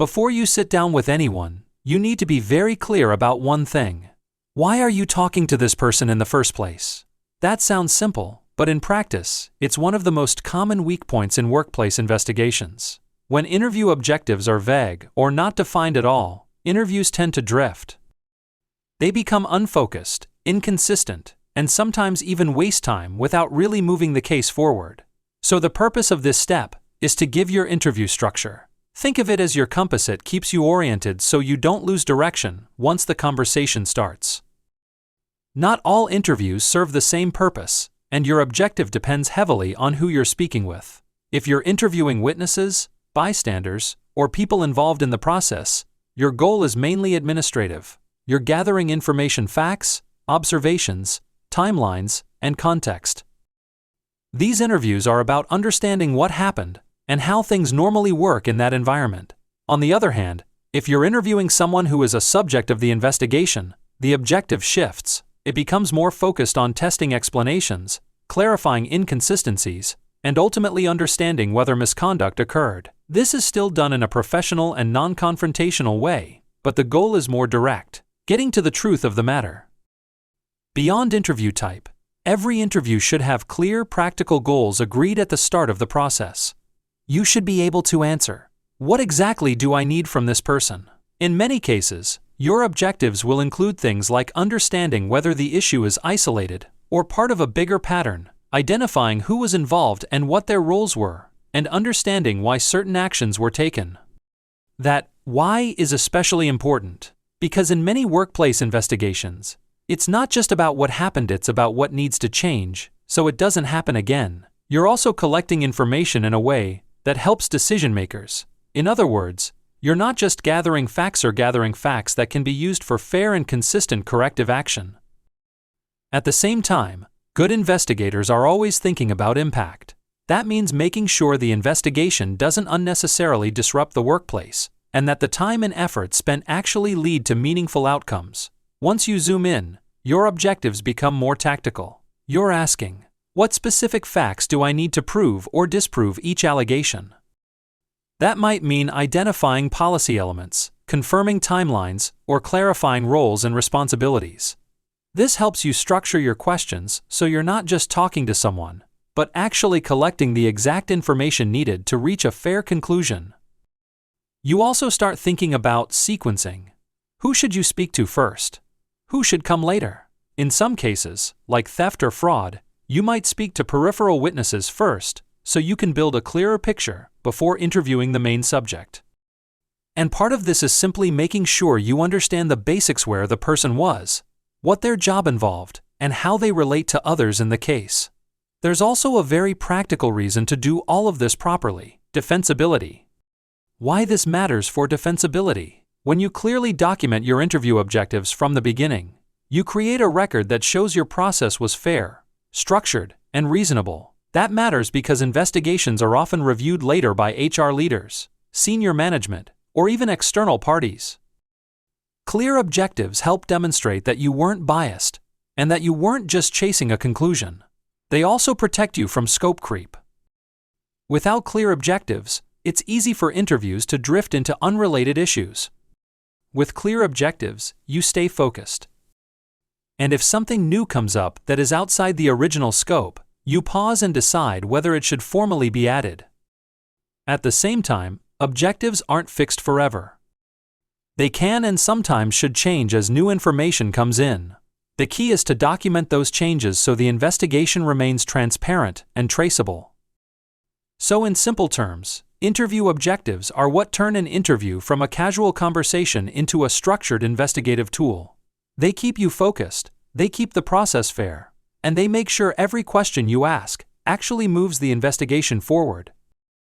Before you sit down with anyone, you need to be very clear about one thing. Why are you talking to this person in the first place? That sounds simple, but in practice, it's one of the most common weak points in workplace investigations. When interview objectives are vague or not defined at all, interviews tend to drift. They become unfocused, inconsistent, and sometimes even waste time without really moving the case forward. So the purpose of this step is to give your interview structure. Think of it as your compass. It keeps you oriented so you don't lose direction once the conversation starts. Not all interviews serve the same purpose, and your objective depends heavily on who you're speaking with. If you're interviewing witnesses, bystanders, or people involved in the process, your goal is mainly administrative. You're gathering information, facts, observations, timelines, and context. These interviews are about understanding what happened and how things normally work in that environment. On the other hand, if you're interviewing someone who is a subject of the investigation, the objective shifts. It becomes more focused on testing explanations, clarifying inconsistencies, and ultimately understanding whether misconduct occurred. This is still done in a professional and non-confrontational way, but the goal is more direct, getting to the truth of the matter. Beyond interview type, every interview should have clear, practical goals agreed at the start of the process. You should be able to answer, what exactly do I need from this person? In many cases, your objectives will include things like understanding whether the issue is isolated or part of a bigger pattern, identifying who was involved and what their roles were, and understanding why certain actions were taken. That why is especially important, because in many workplace investigations, it's not just about what happened, it's about what needs to change so it doesn't happen again. You're also collecting information in a way that helps decision makers. In other words, you're not just gathering facts that can be used for fair and consistent corrective action. At the same time, good investigators are always thinking about impact. That means making sure the investigation doesn't unnecessarily disrupt the workplace, and that the time and effort spent actually lead to meaningful outcomes. Once you zoom in, your objectives become more tactical. You're asking, what specific facts do I need to prove or disprove each allegation? That might mean identifying policy elements, confirming timelines, or clarifying roles and responsibilities. This helps you structure your questions so you're not just talking to someone, but actually collecting the exact information needed to reach a fair conclusion. You also start thinking about sequencing. Who should you speak to first? Who should come later? In some cases, like theft or fraud, you might speak to peripheral witnesses first, so you can build a clearer picture before interviewing the main subject. And part of this is simply making sure you understand the basics: where the person was, what their job involved, and how they relate to others in the case. There's also a very practical reason to do all of this properly: defensibility. Why this matters for defensibility? When you clearly document your interview objectives from the beginning, you create a record that shows your process was fair, structured, and reasonable. That matters because investigations are often reviewed later by HR leaders, senior management, or even external parties. Clear objectives help demonstrate that you weren't biased and that you weren't just chasing a conclusion. They also protect you from scope creep. Without clear objectives, it's easy for interviews to drift into unrelated issues. With clear objectives, you stay focused. And if something new comes up that is outside the original scope, you pause and decide whether it should formally be added. At the same time, objectives aren't fixed forever. They can and sometimes should change as new information comes in. The key is to document those changes so the investigation remains transparent and traceable. So in simple terms, interview objectives are what turn an interview from a casual conversation into a structured investigative tool. They keep you focused, they keep the process fair, and they make sure every question you ask actually moves the investigation forward.